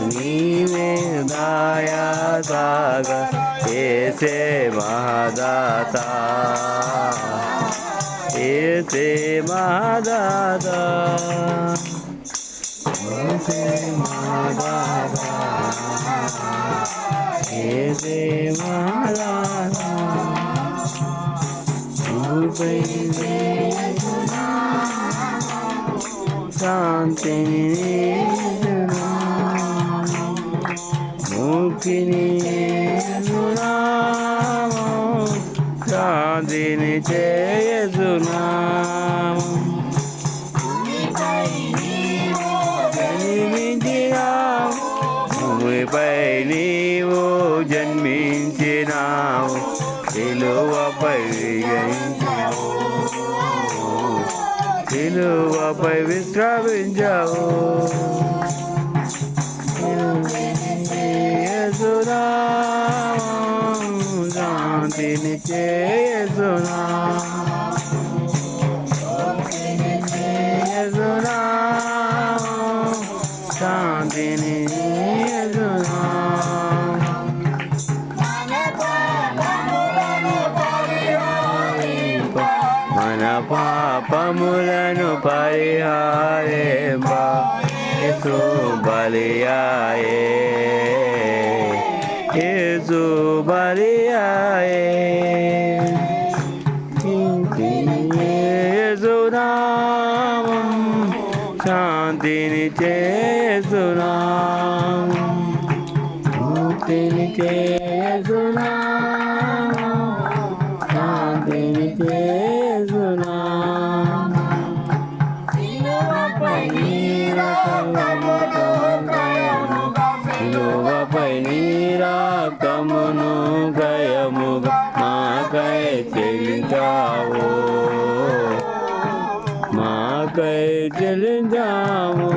నీవే దయా సాగర్ ఏసే మహాదాత ఏసే మహాదాత ఏసే మహాదాత ఏసే మహాదాత శాంతిని ముక్తిని శాంతిని చేయసునాము భూమిపై నీవు జన్మించినావు సిలువపై సిలువపై విశ్రమించావు శాంతిని చేసునా శాంతిని మన పాపములను పరిహారింప యేసు బలియాయే యేసు బలియాయే యేసు నామం శాంతిని చేసునాము ముక్తిని చేసునాము శాంతిని చేసునాము సిలువపై నీ రక్తమును గయముగా మాకై చెల్లించావు మాకై చెల్లించావు